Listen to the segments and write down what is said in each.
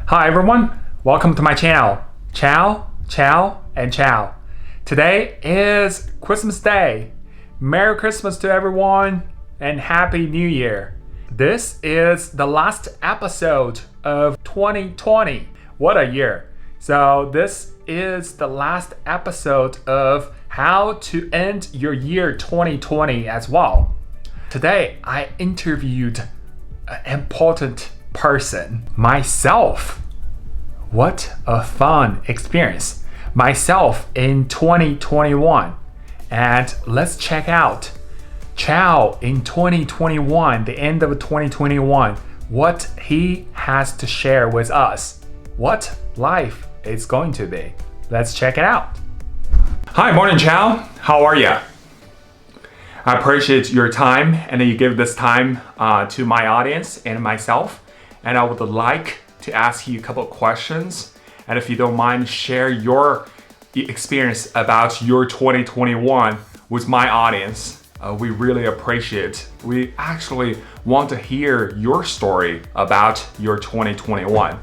Hi everyone, welcome to my channel. Ciao, ciao, and ciao. Today is Christmas Day. Merry Christmas to everyone and Happy New Year. This is the last episode of 2020. What a year. So this is the last episode of how to end your year 2020 as well. Today I interviewed an important person, myself. What a fun experience. Myself in 2021. And let's check out Ciao in 2021, the end of 2021, what he has to share with us, what life is going to be. Let's check it out. Hi, morning Ciao. How are you? I appreciate your time and you give this time to my audience and myself. And I would like to ask you a couple of questions. And if you don't mind, share your experience about your 2021 with my audience. We really appreciate. We actually want to hear your story about your 2021.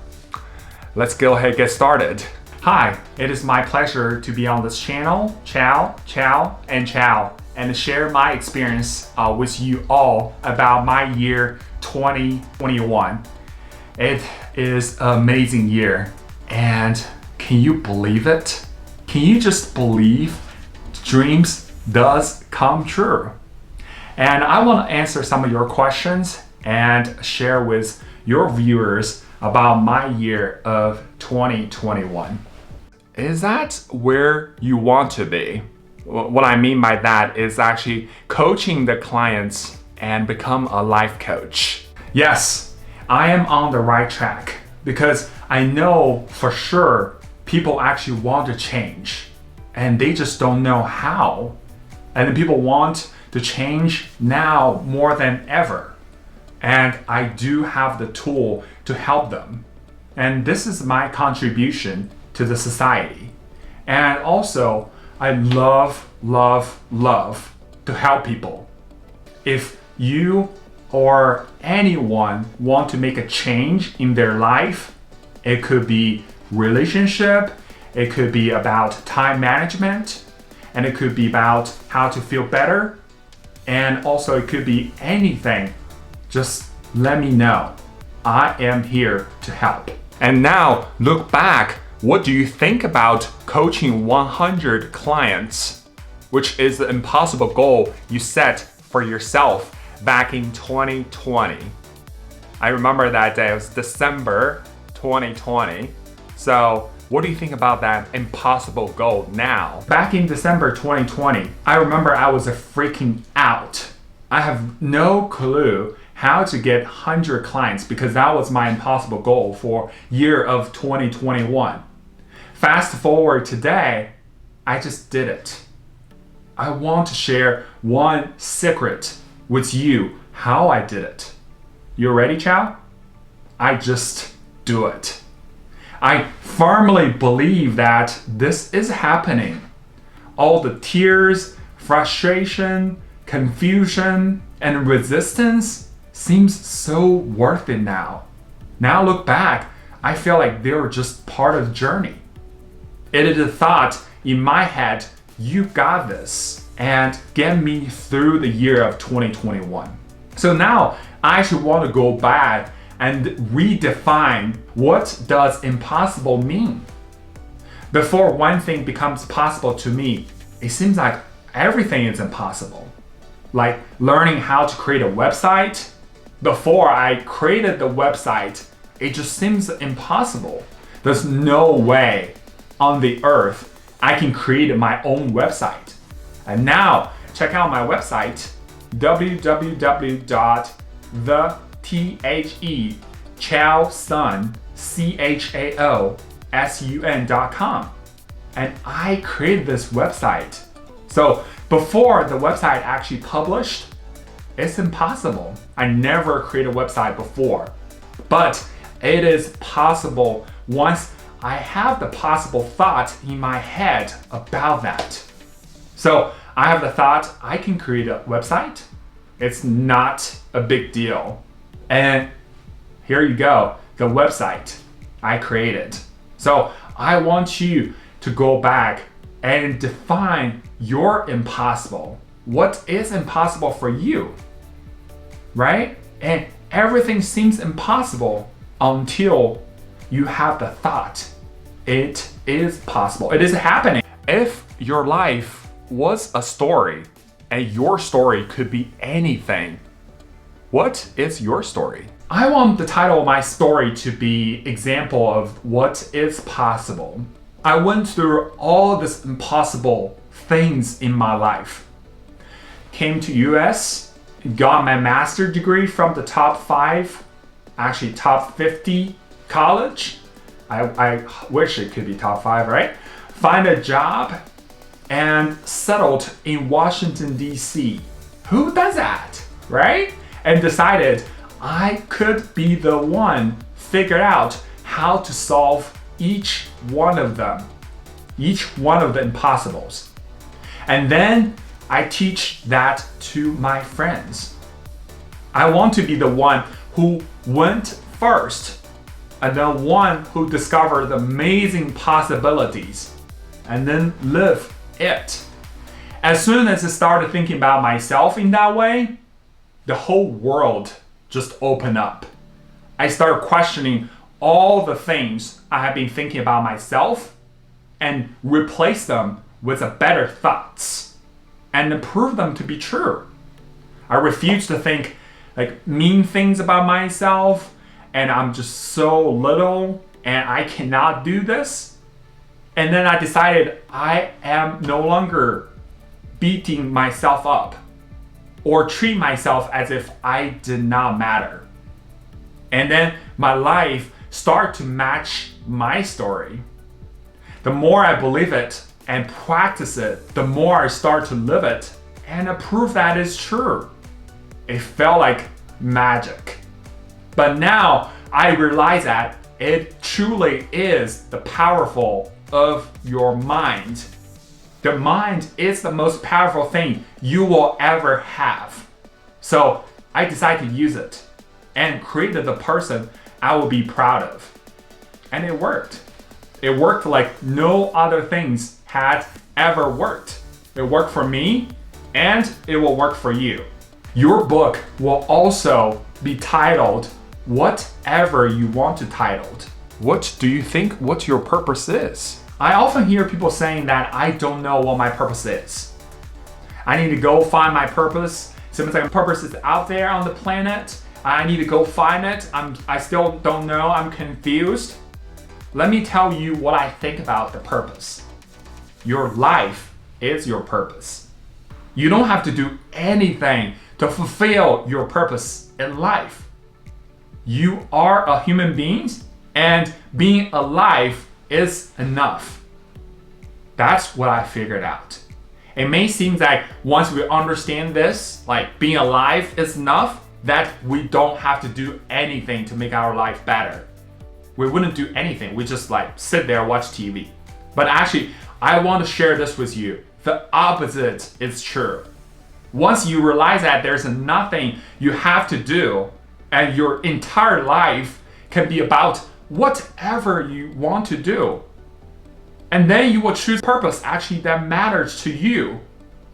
Let's go ahead and get started. Hi, it is my pleasure to be on this channel, Ciao, ciao, and ciao, and share my experience with you all about my year 2021. It is an amazing year, and can you believe it? Can you just believe dreams does come true? And I want to answer some of your questions and share with your viewers about my year of 2021. Is that where you want to be? What I mean by that is actually coaching the clients and become a life coach. Yes, I am on the right track because I know for sure people actually want to change and they just don't know how. And people want to change now more than ever. And I do have the tool to help them. And this is my contribution to the society. And also, I love to help people. If you or anyone want to make a change in their life, it could be relationship, it could be about time management, and it could be about how to feel better, and also it could be anything. Just let me know. I am here to help. And now look back, what do you think about coaching 100 clients, which is the impossible goal you set for yourself back in 2020. I remember that day, it was December 2020. So what do you think about that impossible goal now? Back in December 2020, I remember I was freaking out. I have no clue how to get 100 clients because that was my impossible goal for year of 2021. Fast forward today, I just did it. I want to share one secret with you how I did it. You ready, Ciao? I just do it. I firmly believe that this is happening. All the tears, frustration, confusion, and resistance seems so worth it now. Now look back, I feel like they were just part of the journey. It is a thought in my head, you got this, and get me through the year of 2021. So now I should want to go back and redefine what does impossible mean. Before one thing becomes possible to me, it seems like everything is impossible. Like learning how to create a website. Before I created the website, it just seems impossible. There's no way on the earth I can create my own website. And now, check out my website, www.thechaosun.com. And I created this website. So before the website actually published, it's impossible. I never created a website before. But it is possible once I have the possible thought in my head about that. So I have the thought I can create a website. It's not a big deal. And here you go, the website. I created. So I want you to go back and define your impossible. What is impossible for you? Right? And everything seems impossible until you have the thought. It is possible. It is happening. If your life was a story and your story could be anything, what is your story? I want the title of my story to be example of what is possible. I went through all these impossible things in my life. Came to US, got my master's degree from the top 5, actually top 50 college. I wish it could be top 5, right? Find a job and settled in Washington, D.C. Who does that, right? And decided I could be the one figured out how to solve each one of them, each one of the impossibles. And then I teach that to my friends. I want to be the one who went first and the one who discovered the amazing possibilities and then live it. As soon as I started thinking about myself in that way, the whole world just opened up. I started questioning all the things I have been thinking about myself and replace them with a better thoughts and prove them to be true. I refused to think like mean things about myself and I'm just so little and I cannot do this. And then I decided I am no longer beating myself up or treat myself as if I did not matter. And then my life started to match my story. The more I believe it and practice it, the more I start to live it and prove that is true. It felt like magic. But now I realize that it truly is the powerful of your mind. The mind is the most powerful thing you will ever have. So I decided to use it and created the person I will be proud of. And it worked. It worked like no other things had ever worked. It worked for me and it will work for you. Your book will also be titled whatever you want to titled. What do you think what your purpose is? I often hear people saying that I don't know what my purpose is. I need to go find my purpose. Seems like my purpose is out there on the planet. I need to go find it. I still don't know. I'm confused. Let me tell you what I think about the purpose. Your life is your purpose. You don't have to do anything to fulfill your purpose in life. You are a human being and being alive is enough. That's what I figured out. It may seem like once we understand this, like being alive is enough, that we don't have to do anything to make our life better. We wouldn't do anything. We just like sit there, watch TV. But actually, I want to share this with you. The opposite is true. Once you realize that there's nothing you have to do and your entire life can be about whatever you want to do. And then you will choose purpose actually that matters to you.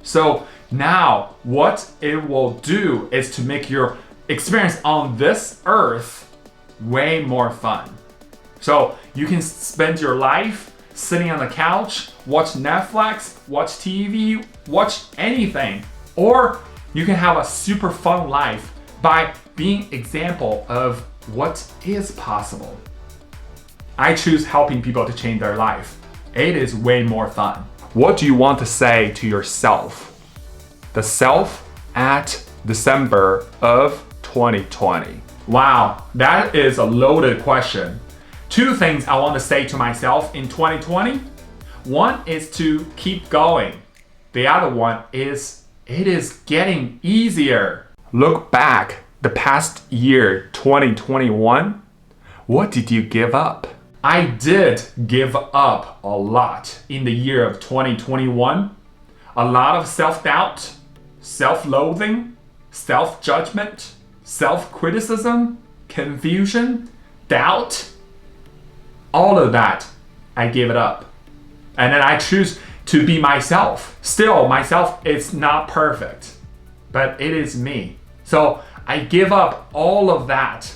So now what it will do is to make your experience on this earth way more fun. So you can spend your life sitting on the couch, watch Netflix, watch TV, watch anything. Or you can have a super fun life by being example of what is possible. I choose helping people to change their life. It is way more fun. What do you want to say to yourself? The self at December of 2020. Wow, that is a loaded question. 2 things I want to say to myself in 2020. One is to keep going. The other one is it is getting easier. Look back the past year, 2021. What did you give up? I did give up a lot in the year of 2021. A lot of self-doubt, self-loathing, self-judgment, self-criticism, confusion, doubt. all of that, I give it up. And then I choose to be myself. Still, myself is not perfect, but it is me. So I give up all of that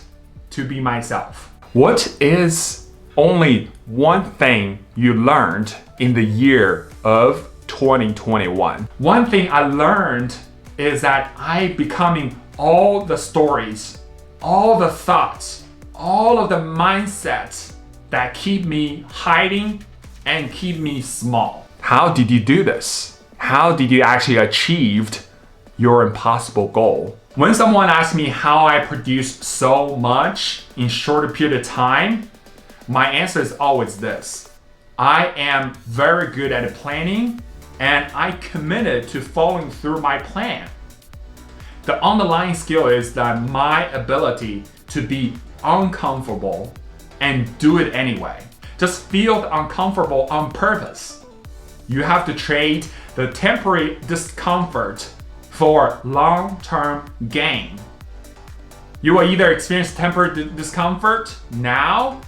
to be myself. What is only one thing you learned in the year of 2021? One thing I learned is that I becoming all the stories, all the thoughts, all of the mindsets that keep me hiding and keep me small. How did you do this? How did you actually achieve your impossible goal? When someone asks me how I produce so much in short period of time, my answer is always this. I am very good at planning and I committed to following through my plan. The underlying skill is that my ability to be uncomfortable and do it anyway. Just feel uncomfortable on purpose. You have to trade the temporary discomfort for long-term gain. You will either experience temporary discomfort now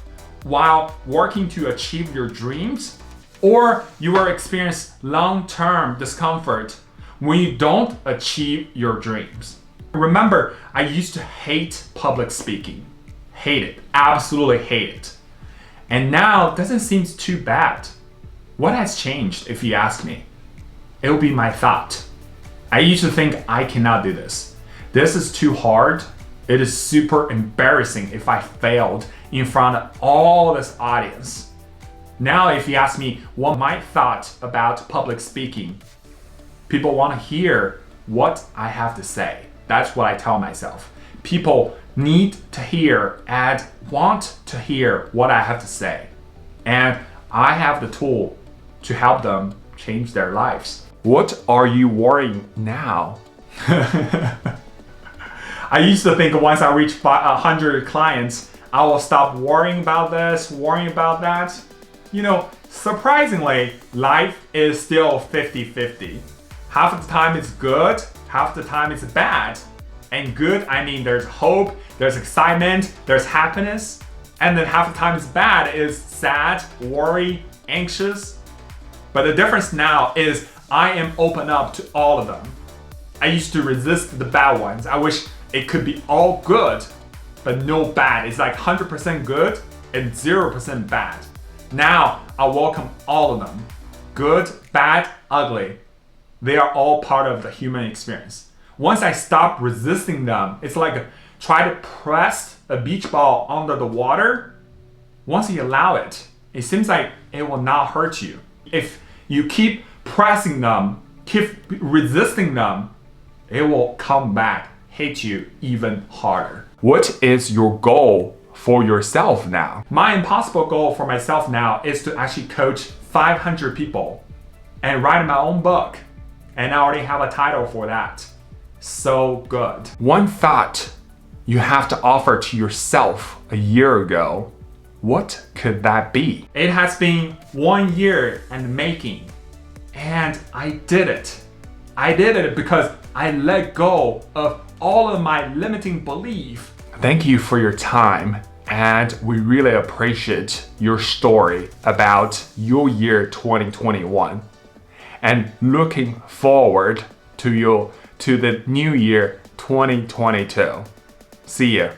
while working to achieve your dreams, or you will experience long-term discomfort when you don't achieve your dreams. Remember, I used to hate public speaking. Hate it, absolutely hate it. And now it doesn't seem too bad. What has changed, if you ask me? It will be my thought. I used to think I cannot do this. This is too hard. It is super embarrassing if I failed in front of all this audience. Now, if you ask me what my thought about public speaking, people want to hear what I have to say. That's what I tell myself. People need to hear and want to hear what I have to say. And I have the tool to help them change their lives. What are you worrying now? I used to think once I reach 100 clients, I will stop worrying about this, worrying about that. You know, surprisingly, life is still 50-50. Half of the time it's good, half the time it's bad. And good, I mean there's hope, there's excitement, there's happiness. And then half the time it's bad is sad, worry, anxious. But the difference now is I am open up to all of them. I used to resist the bad ones. I wish it could be all good, but no bad. It's like 100% good and 0% bad. Now I welcome all of them. Good, bad, ugly. They are all part of the human experience. Once I stop resisting them, it's like try to press a beach ball under the water. Once you allow it, it seems like it will not hurt you. If you keep pressing them, keep resisting them, it will come back, hit you even harder. What is your goal for yourself now? My impossible goal for myself now is to actually coach 500 people and write my own book. And I already have a title for that. So good. One thought you have to offer to yourself a year ago, what could that be? It has been 1 year and making, and I did it. I did it because I let go of all of my limiting belief. Thank you for your time, and we really appreciate your story about your year 2021 and looking forward to the new year 2022. See ya.